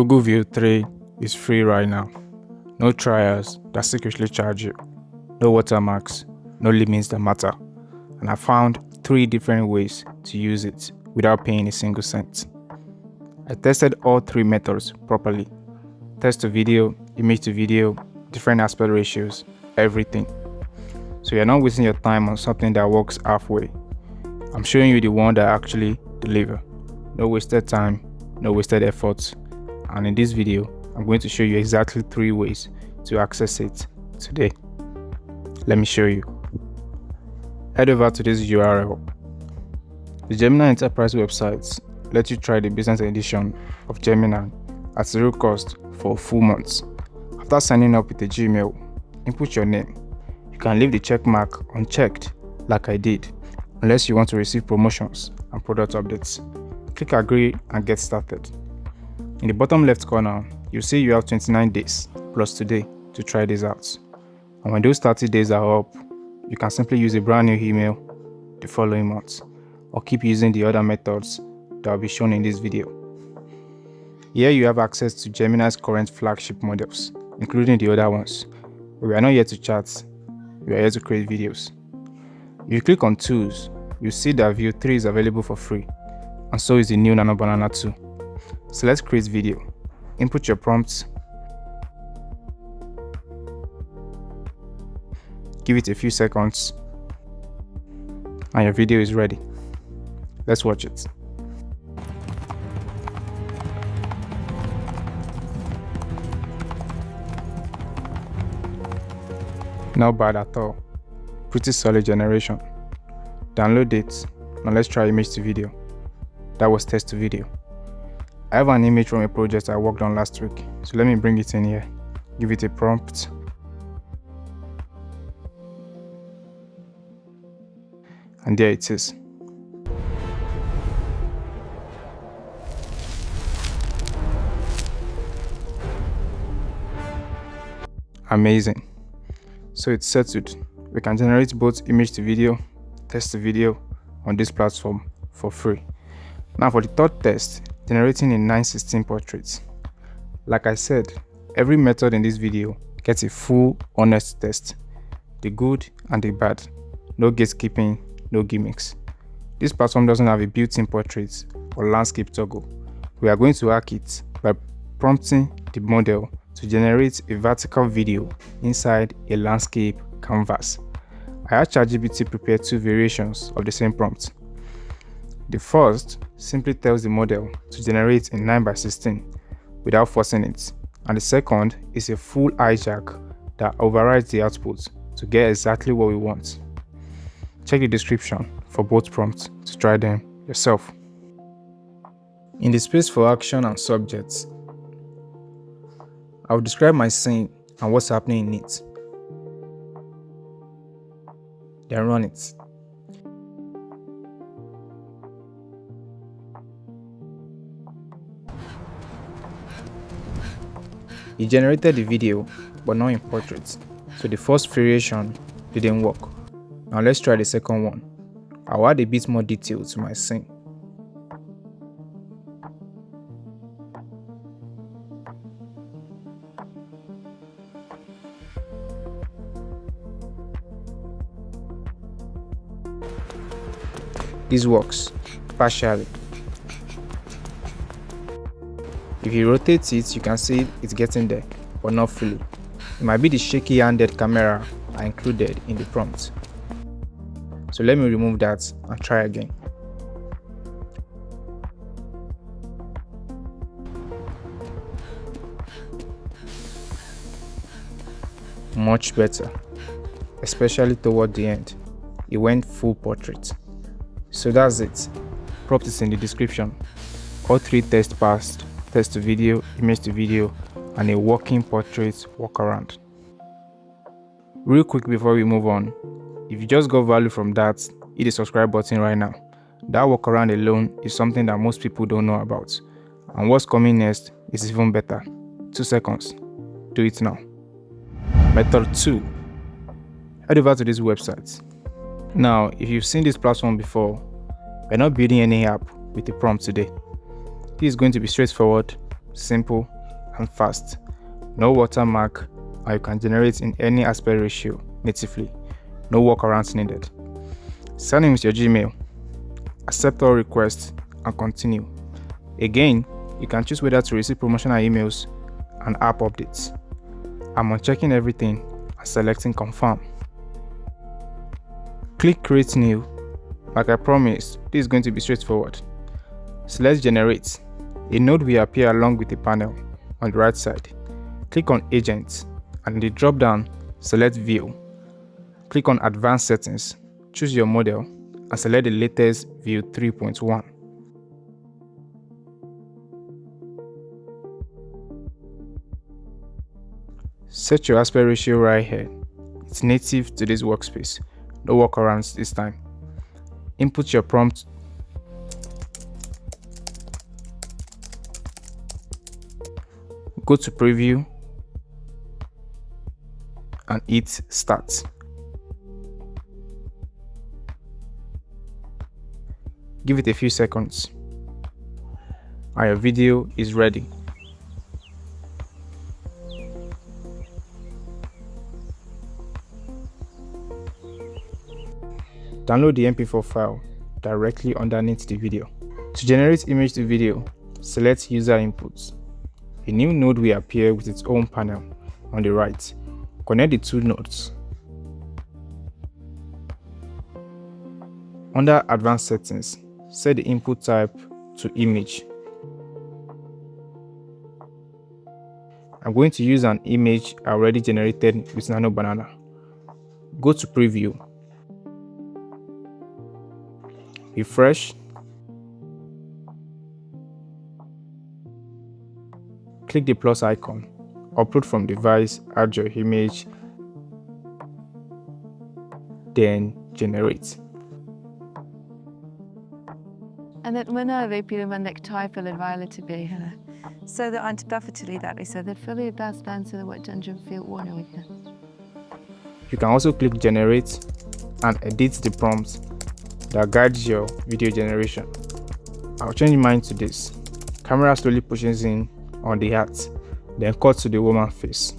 Google Veo 3 is free right now. No trials that secretly charge you. No watermarks, no limits that matter. And I found 3 different ways to use it without paying a single cent. I tested all 3 methods properly. Text to video, image to video, different aspect ratios, everything. So you're not wasting your time on something that works halfway. I'm showing you the one that actually delivers. No wasted time, no wasted efforts. And in this video, I'm going to show you exactly 3 ways to access it today. Let me show you. Head over to this URL. The Gemini Enterprise websites let you try the business edition of Gemini at 0 cost for a full month. After signing up with a Gmail, input your name. You can leave the check mark unchecked like I did, unless you want to receive promotions and product updates. Click agree and get started. In the bottom left corner, you'll see you have 29 days plus today to try this out. And when those 30 days are up, you can simply use a brand new email the following month, or keep using the other methods that will be shown in this video. Here you have access to Gemini's current flagship models, including the other ones. But we are not here to chat, we are here to create videos. If you click on Tools, you'll see that Veo 3 is available for free, and so is the new Nano Banana 2. So let's create video. Input your prompts. Give it a few seconds, and your video is ready. Let's watch it. Not bad at all. Pretty solid generation. Download it. Now let's try image to video. That was text to video. I have an image from a project I worked on last week, so let me bring it in here. Give it a prompt. And there it is. Amazing. So it's settled. We can generate both image to video, text to video on this platform for free. Now for the third test, generating a 9:16 portrait. Like I said, every method in this video gets a full, honest test. The good and the bad. No gatekeeping, no gimmicks. This platform doesn't have a built-in portrait or landscape toggle. We are going to hack it by prompting the model to generate a vertical video inside a landscape canvas. I had ChatGPT prepare 2 variations of the same prompt. The first simply tells the model to generate a 9:16 without forcing it, and the second is a full hijack that overrides the output to get exactly what we want. Check the description for both prompts to try them yourself. In the space for action and subjects, I will describe my scene and what's happening in it. Then run it. It generated the video, but not in portrait, so the first variation didn't work. Now let's try the second one. I'll add a bit more detail to my scene. This works, partially. If you rotate it, you can see it's getting there, but not fully. It might be the shaky-handed camera I included in the prompt. So let me remove that and try again. Much better, especially toward the end. It went full portrait. So that's it. Prompt is in the description. All 3 tests passed: text to video, image to video, and a working portrait workaround. Real quick before we move on, if you just got value from that, hit the subscribe button right now. That workaround alone is something that most people don't know about, and what's coming next is even better. 2 seconds. Do it now. Method 2. Head over to this website. Now, if you've seen this platform before, we're not building any app with a prompt today. This is going to be straightforward, simple, and fast. No watermark, and you can generate in any aspect ratio natively. No workarounds needed. Sign in with your Gmail, accept all requests, and continue. Again, you can choose whether to receive promotional emails and app updates. I'm unchecking everything and selecting confirm. Click create new. Like I promised, this is going to be straightforward. Select generate. A node will appear along with a panel on the right side. Click on agent and in the drop down, select view. Click on advanced settings, choose your model and select the latest view 3.1. Set your aspect ratio right here. It's native to this workspace. No workarounds this time. Input your prompt. Go to preview and hit start. Give it a few seconds and your video is ready. Download the MP4 file directly underneath the video. To generate image to video, select user inputs. A new node will appear with its own panel on the right. Connect the two nodes. Under advanced settings, set the input type to image. I'm going to use an image I already generated with Nano Banana. Go to preview. Refresh. Click the plus icon. Upload from device, add your image, then generate. And Minerva Boluwatife Boluwatife. So that I'm definitely that so that fully best answer what dungeon field warning we can. You can also click generate and edit the prompt that guides your video generation. I'll change mine to this. Camera slowly pushes in on the hat, then cut to the woman face.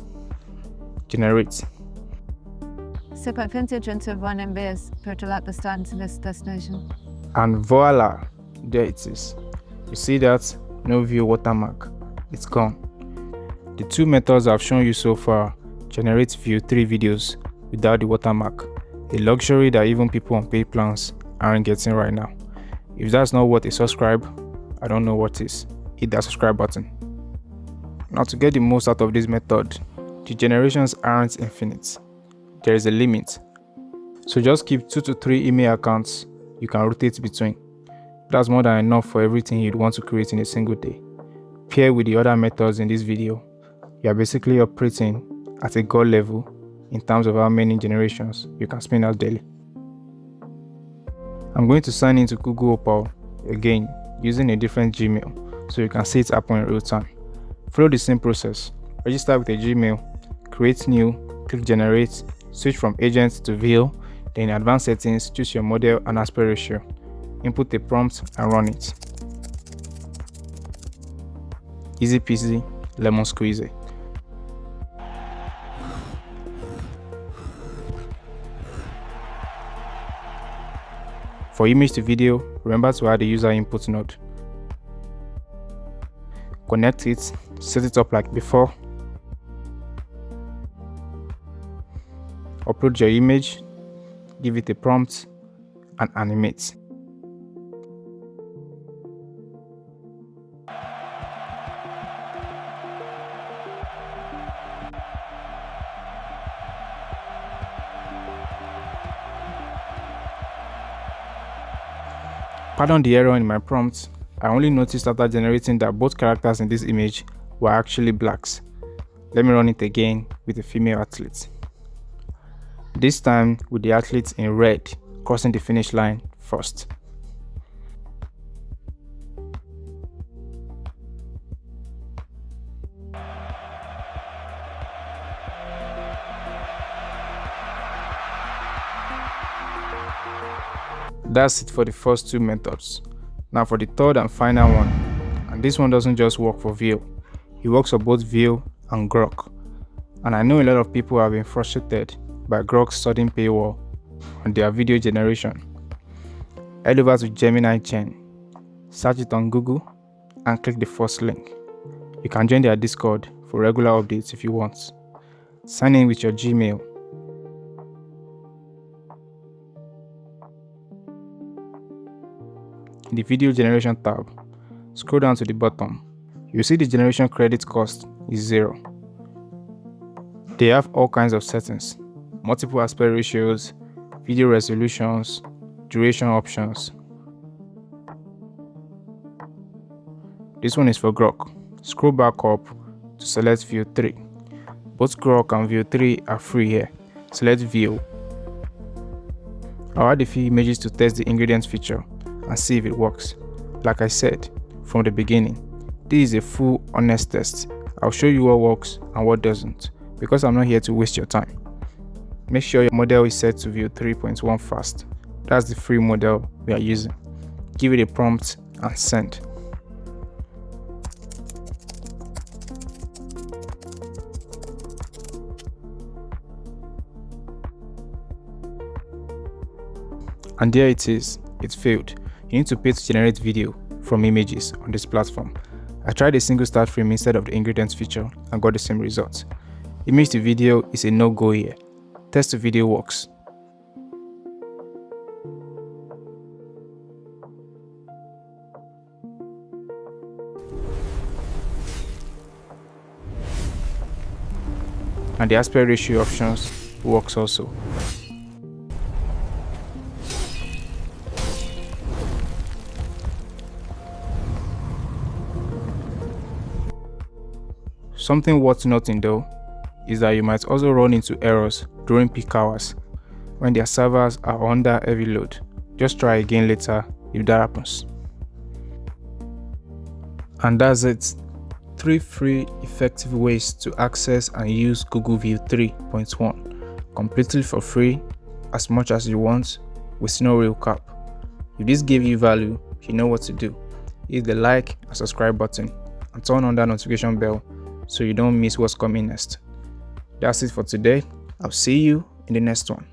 Generate. So by vintage into one MBS, total at the stand to this destination. And voila, there it is. You see that? No view watermark. It's gone. The two methods I've shown you so far generate view 3 videos without the watermark, a luxury that even people on paid plans aren't getting right now. If that's not worth a subscribe, I don't know what is. Hit that subscribe button. Now to get the most out of this method, the generations aren't infinite. There is a limit. So just keep 2 to 3 email accounts you can rotate between. That's more than enough for everything you'd want to create in a single day. Pair with the other methods in this video, you are basically operating at a god level in terms of how many generations you can spin out daily. I'm going to sign into Google Veo again using a different Gmail so you can see it happen in real time. Follow the same process. Register with a Gmail, create new, click generate, switch from agent to Veo, then in advanced settings choose your model and aspect ratio. Input the prompt and run it. Easy peasy, lemon squeezy. For image to video, remember to add the user input node. Connect it, set it up like before. Upload your image, give it a prompt, and animate. Pardon the error in my prompt. I only noticed after generating that both characters in this image were actually blacks. Let me run it again with a female athlete. This time with the athlete in red crossing the finish line first. That's it for the first two methods. Now for the third and final one, and this one doesn't just work for Veo, It works for both Veo and Grok. And I know a lot of people have been frustrated by Grok's sudden paywall on their video generation. Head over to Gemini Gen, search it on Google, and click the first link. You can join their Discord for regular updates if you want. Sign in with your Gmail. In the video generation tab, scroll down to the bottom. You'll see the generation credit cost is 0. They have all kinds of settings, multiple aspect ratios, video resolutions, duration options. This one is for Grok. Scroll back up to select Veo 3. Both Grok and Veo 3 are free here. Select Veo. I'll add a few images to test the ingredients feature and see if it works. Like I said from the beginning, this is a full honest test. I'll show you what works and what doesn't, because I'm not here to waste your time. Make sure your model is set to Veo 3.1 fast. That's the free model we are using. Give it a prompt and send. And there it is, it failed. You need to pay to generate video from images on this platform. I tried a single start frame instead of the ingredients feature and got the same results. Image to video is a no-go here. Text to video works. And the aspect ratio options works also. Something worth noting though is that you might also run into errors during peak hours when their servers are under heavy load. Just try again later if that happens. And that's it. 3 free effective ways to access and use Google Veo 3.1 completely for free, as much as you want, with no real cap. If this gave you value, you know what to do. Hit the like and subscribe button and turn on that notification bell so you don't miss what's coming next. That's it for today. I'll see you in the next one.